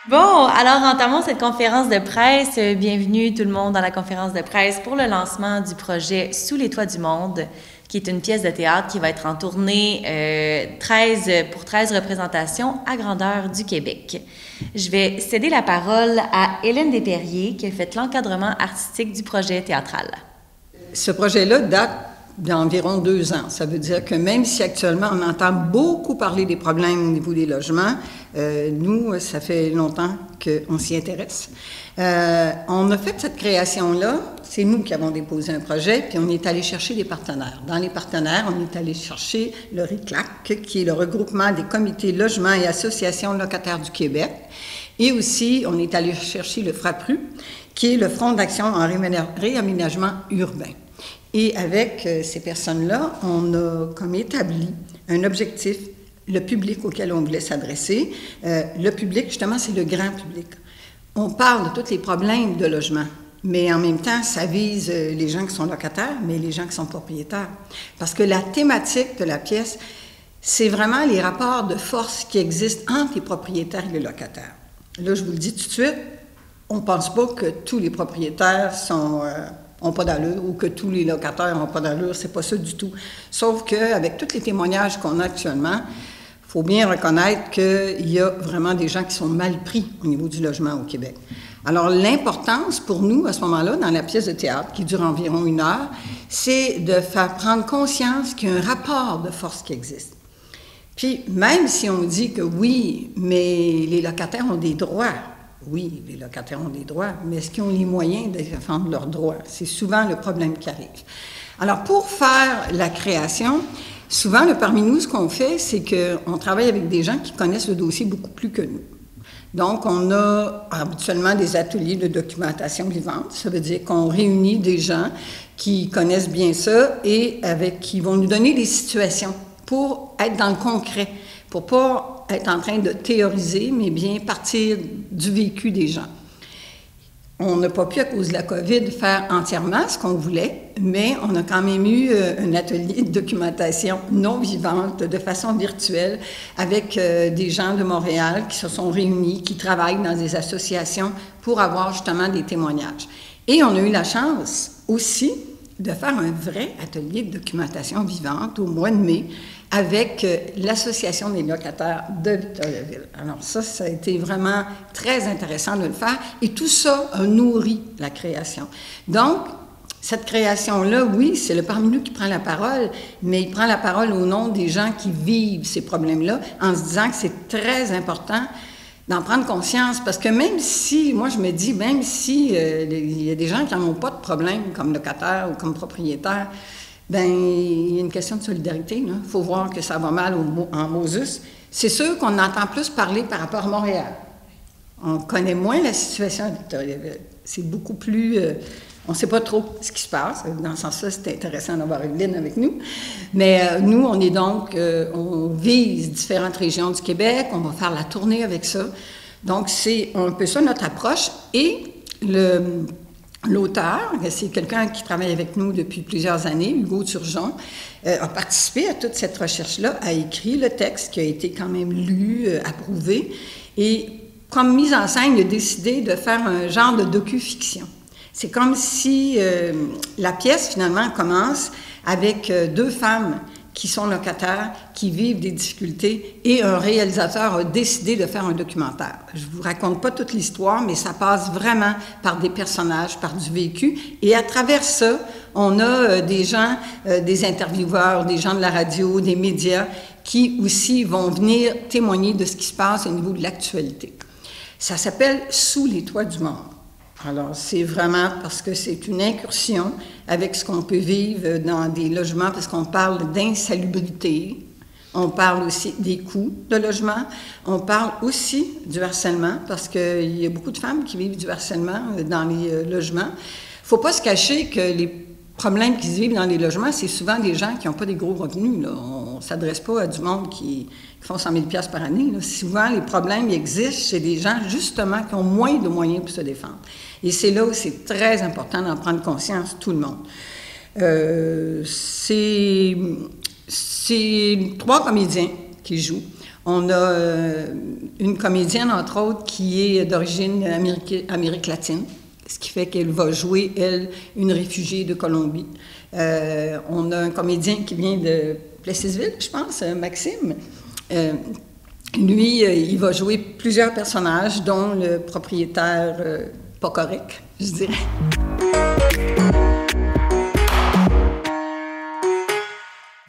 Bon, alors entamons cette conférence de presse. Bienvenue tout le monde dans la conférence de presse pour le lancement du projet Sous les toits du monde, qui est une pièce de théâtre qui va être en tournée 13 représentations à grandeur du Québec. Je vais céder la parole à Hélène Desperriers, qui a fait l'encadrement artistique du projet théâtral. Ce projet-là date d'environ 2 ans. Ça veut dire que même si actuellement on entend beaucoup parler des problèmes au niveau des logements, nous, ça fait longtemps qu'on s'y intéresse. On a fait cette création-là, c'est nous qui avons déposé un projet, puis on est allé chercher des partenaires. Dans les partenaires, on est allé chercher le RICLAC, qui est le regroupement des comités logements et associations locataires du Québec, et aussi on est allé chercher le FRAPRU, qui est le Front d'action en réaménagement urbain. Et avec ces personnes-là, on a comme établi un objectif, le public auquel on voulait s'adresser. Le public, justement, c'est le grand public. On parle de tous les problèmes de logement, mais en même temps, ça vise les gens qui sont locataires, mais les gens qui sont propriétaires. Parce que la thématique de la pièce, c'est vraiment les rapports de force qui existent entre les propriétaires et les locataires. Là, je vous le dis tout de suite, on ne pense pas que tous les propriétaires n'ont pas d'allure ou que tous les locataires n'ont pas d'allure, c'est pas ça du tout. Sauf qu'avec tous les témoignages qu'on a actuellement, il faut bien reconnaître qu'il y a vraiment des gens qui sont mal pris au niveau du logement au Québec. Alors l'importance pour nous, à ce moment-là, dans la pièce de théâtre, qui dure environ 1 heure, c'est de faire prendre conscience qu'il y a un rapport de force qui existe. Puis même si on dit que oui, mais les locataires ont des droits, oui, les locataires ont des droits, mais est-ce qu'ils ont les moyens de défendre leurs droits? C'est souvent le problème qui arrive. Alors, pour faire la création, souvent, parmi nous, ce qu'on fait, c'est qu'on travaille avec des gens qui connaissent le dossier beaucoup plus que nous. Donc, on a habituellement des ateliers de documentation vivante. Ça veut dire qu'on réunit des gens qui connaissent bien ça et qui vont nous donner des situations pour être dans le concret, pour pas être en train de théoriser, mais bien partir du vécu des gens. On n'a pas pu, à cause de la COVID, faire entièrement ce qu'on voulait, mais on a quand même eu un atelier de documentation non vivante, de façon virtuelle, avec des gens de Montréal qui se sont réunis, qui travaillent dans des associations pour avoir justement des témoignages. Et on a eu la chance aussi de faire un vrai atelier de documentation vivante au mois de mai, avec l'Association des locataires de Victoriaville. Alors ça a été vraiment très intéressant de le faire et tout ça a nourri la création. Donc, cette création-là, oui, c'est le parmi nous qui prend la parole, mais il prend la parole au nom des gens qui vivent ces problèmes-là en se disant que c'est très important d'en prendre conscience, parce que même si, moi je me dis, même si il y a des gens qui n'en ont pas de problème comme locataires ou comme propriétaires, bien, il y a une question de solidarité. Il faut voir que ça va mal en Moses. C'est sûr qu'on entend plus parler par rapport à Montréal. On connaît moins la situation à Victoriaville. C'est beaucoup plus... on ne sait pas trop ce qui se passe. Dans ce sens-là, c'est intéressant d'avoir Evelyne avec nous. Mais nous, on est donc... on vise différentes régions du Québec. On va faire la tournée avec ça. Donc, c'est un peu ça notre approche. Et l'auteur, c'est quelqu'un qui travaille avec nous depuis plusieurs années, Hugo Turgeon, a participé à toute cette recherche-là, a écrit le texte qui a été quand même lu, approuvé, et comme mise en scène, il a décidé de faire un genre de docu-fiction. C'est comme si la pièce, finalement, commence avec 2 femmes qui sont locataires, qui vivent des difficultés, et un réalisateur a décidé de faire un documentaire. Je ne vous raconte pas toute l'histoire, mais ça passe vraiment par des personnages, par du vécu, et à travers ça, on a des gens, des intervieweurs, des gens de la radio, des médias, qui aussi vont venir témoigner de ce qui se passe au niveau de l'actualité. Ça s'appelle « Sous les toits du monde ». Alors, c'est vraiment parce que c'est une incursion avec ce qu'on peut vivre dans des logements, parce qu'on parle d'insalubrité, on parle aussi des coûts de logement, on parle aussi du harcèlement, parce qu'il y a beaucoup de femmes qui vivent du harcèlement dans les logements. Il ne faut pas se cacher que les problèmes qui se vivent dans les logements, c'est souvent des gens qui n'ont pas des gros revenus. Là. On ne s'adresse pas à du monde qui font 100 000 $ par année. Là. Souvent, les problèmes existent chez des gens, justement, qui ont moins de moyens pour se défendre. Et c'est là où c'est très important d'en prendre conscience, tout le monde. C'est 3 comédiens qui jouent. On a une comédienne, entre autres, qui est d'origine Amérique latine, ce qui fait qu'elle va jouer, elle, une réfugiée de Colombie. On a un comédien qui vient de Plessisville, je pense, Maxime. Lui, il va jouer plusieurs personnages, dont le propriétaire pas correct, je dirais.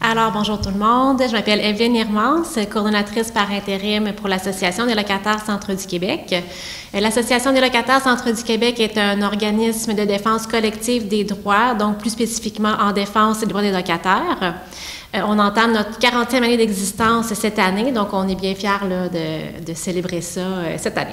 Alors, bonjour tout le monde. Je m'appelle Evelyne Irmans, coordonnatrice par intérim pour l'Association des locataires Centre du Québec. L'Association des locataires Centre du Québec est un organisme de défense collective des droits, donc plus spécifiquement en défense des droits des locataires. On entame notre 40e année d'existence cette année, donc on est bien fiers là, de célébrer ça cette année.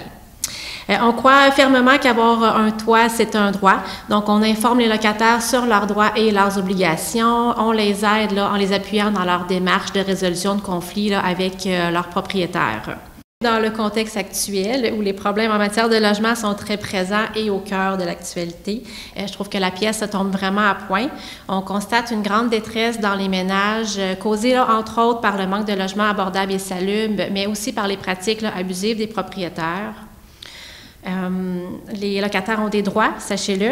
On croit fermement qu'avoir un toit, c'est un droit. Donc, on informe les locataires sur leurs droits et leurs obligations. On les aide là, en les appuyant dans leur démarche de résolution de conflits là, avec leurs propriétaires. Dans le contexte actuel, où les problèmes en matière de logement sont très présents et au cœur de l'actualité, je trouve que la pièce tombe vraiment à point. On constate une grande détresse dans les ménages, causée là, entre autres par le manque de logements abordables et salubres, mais aussi par les pratiques là, abusives des propriétaires. Les locataires ont des droits, sachez-le.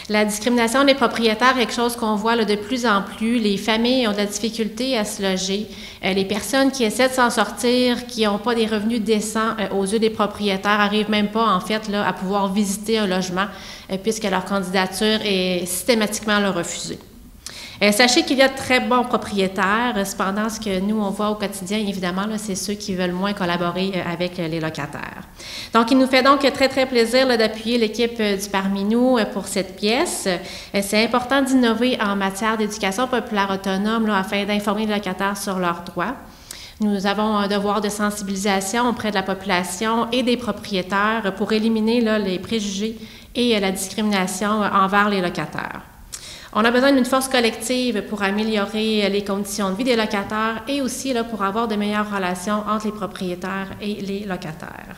La discrimination des propriétaires est quelque chose qu'on voit là, de plus en plus. Les familles ont de la difficulté à se loger. Les personnes qui essaient de s'en sortir, qui n'ont pas des revenus décents aux yeux des propriétaires, n'arrivent même pas, en fait, là, à pouvoir visiter un logement puisque leur candidature est systématiquement là, refusée. Sachez qu'il y a de très bons propriétaires. Cependant, ce que nous, on voit au quotidien, évidemment, là, c'est ceux qui veulent moins collaborer avec les locataires. Donc, il nous fait donc très, très plaisir là, d'appuyer l'équipe du Parmi nous pour cette pièce. C'est important d'innover en matière d'éducation populaire autonome là, afin d'informer les locataires sur leurs droits. Nous avons un devoir de sensibilisation auprès de la population et des propriétaires pour éliminer là, les préjugés et la discrimination envers les locataires. On a besoin d'une force collective pour améliorer les conditions de vie des locataires et aussi là, pour avoir de meilleures relations entre les propriétaires et les locataires.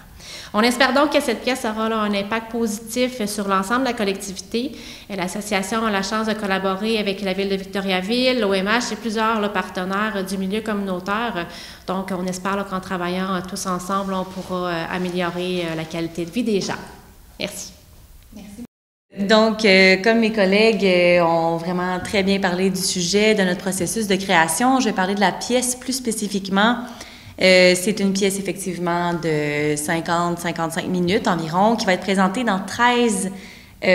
On espère donc que cette pièce aura là, un impact positif sur l'ensemble de la collectivité. L'association a la chance de collaborer avec la Ville de Victoriaville, l'OMH et plusieurs là, partenaires du milieu communautaire. Donc, on espère là, qu'en travaillant tous ensemble, on pourra améliorer la qualité de vie des gens. Merci. Merci. Donc, comme mes collègues ont vraiment très bien parlé du sujet, de notre processus de création, je vais parler de la pièce plus spécifiquement. C'est une pièce effectivement de 50-55 minutes environ qui va être présentée dans 13,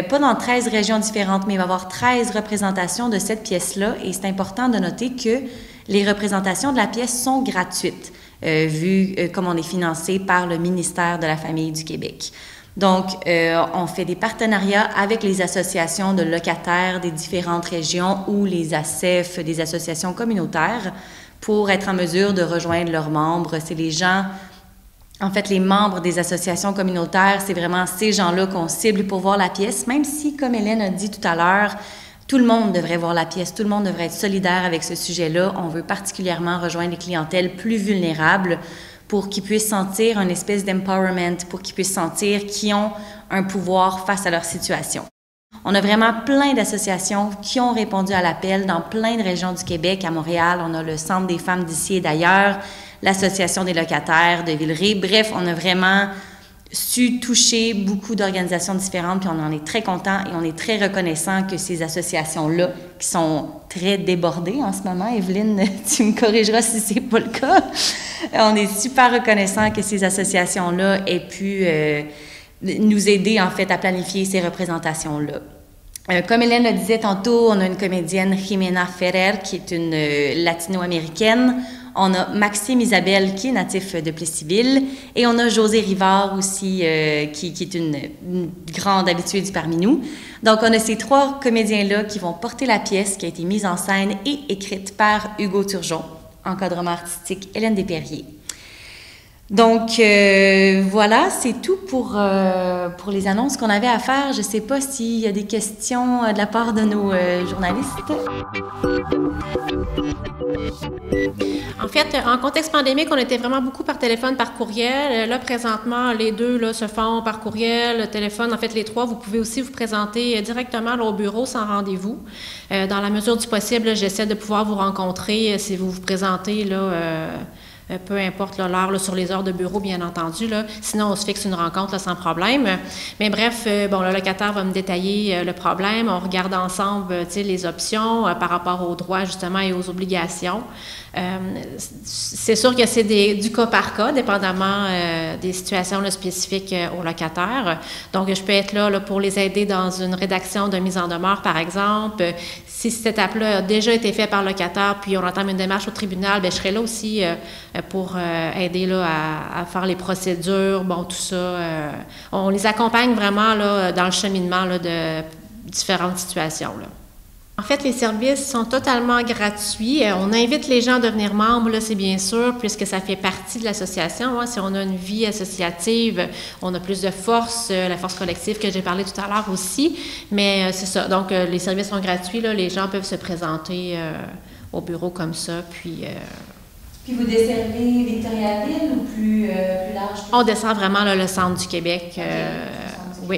pas dans 13 régions différentes, mais il va y avoir 13 représentations de cette pièce-là. Et c'est important de noter que les représentations de la pièce sont gratuites, vu comme on est financé par le ministère de la Famille du Québec. Donc, on fait des partenariats avec les associations de locataires des différentes régions ou les ACEF, des associations communautaires, pour être en mesure de rejoindre leurs membres. C'est les gens, en fait, les membres des associations communautaires, c'est vraiment ces gens-là qu'on cible pour voir la pièce, même si, comme Hélène a dit tout à l'heure, tout le monde devrait voir la pièce, tout le monde devrait être solidaire avec ce sujet-là. On veut particulièrement rejoindre les clientèles plus vulnérables pour qu'ils puissent sentir une espèce d'empowerment, pour qu'ils puissent sentir qu'ils ont un pouvoir face à leur situation. On a vraiment plein d'associations qui ont répondu à l'appel dans plein de régions du Québec. À Montréal, on a le Centre des femmes d'ici et d'ailleurs, l'Association des locataires de Villeray. Bref, on a vraiment su toucher beaucoup d'organisations différentes, puis on en est très content et on est très reconnaissant que ces associations-là, qui sont très débordées en ce moment, Evelyne, tu me corrigeras si c'est pas le cas, on est super reconnaissant que ces associations-là aient pu nous aider en fait à planifier ces représentations-là. Comme Hélène le disait tantôt, on a une comédienne, Jimena Ferrer, qui est une latino-américaine. On a Maxime Isabelle, qui est natif de Plessisville. Et on a José Rivard aussi, qui est une grande habituée du Parmi nous. Donc, on a ces trois comédiens-là qui vont porter la pièce qui a été mise en scène et écrite par Hugo Turgeon, encadrement artistique Hélène Desperriers. Donc, voilà, c'est tout pour les annonces qu'on avait à faire. Je ne sais pas s'il y a des questions de la part de nos journalistes. En fait, en contexte pandémique, on était vraiment beaucoup par téléphone, par courriel. Là, présentement, les deux là, se font par courriel, téléphone. En fait, les trois, vous pouvez aussi vous présenter directement là, au bureau sans rendez-vous. Dans la mesure du possible, j'essaie de pouvoir vous rencontrer si vous vous présentez là, peu importe l'heure, sur les heures de bureau, bien entendu. Là. Sinon, on se fixe une rencontre là, sans problème. Mais bref, bon, le locataire va me détailler le problème. On regarde ensemble les options par rapport aux droits, justement, et aux obligations. C'est sûr que c'est du cas par cas, dépendamment des situations là, spécifiques aux locataires. Donc, je peux être là pour les aider dans une rédaction de mise en demeure, par exemple. Si cette étape-là a déjà été faite par le locataire, puis on entame une démarche au tribunal, bien, je serai là aussi pour aider là, à faire les procédures, bon, tout ça. On les accompagne vraiment là, dans le cheminement là, de différentes situations. Là. En fait, les services sont totalement gratuits. On invite les gens à devenir membres, là, c'est bien sûr, puisque ça fait partie de l'association. Hein. Si on a une vie associative, on a plus de force, la force collective que j'ai parlé tout à l'heure aussi. Mais c'est ça. Donc, les services sont gratuits. Là. Les gens peuvent se présenter au bureau comme ça. Puis vous desservez Victoriaville ou plus large? On dessert vraiment là, le centre du Québec.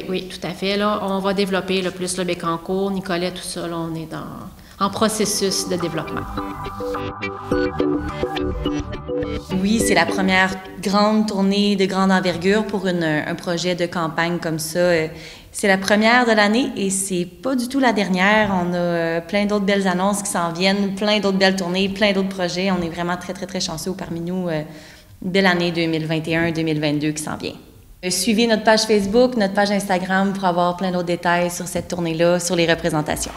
Oui, tout à fait. Là, on va développer le plus le Bécancour, Nicolet, tout ça. Là, on est en processus de développement. Oui, c'est la première grande tournée de grande envergure pour un projet de campagne comme ça. C'est la première de l'année et c'est pas du tout la dernière. On a plein d'autres belles annonces qui s'en viennent, plein d'autres belles tournées, plein d'autres projets. On est vraiment très, très, très chanceux parmi nous. Une belle année 2021-2022 qui s'en vient. Suivez notre page Facebook, notre page Instagram pour avoir plein d'autres détails sur cette tournée-là, sur les représentations.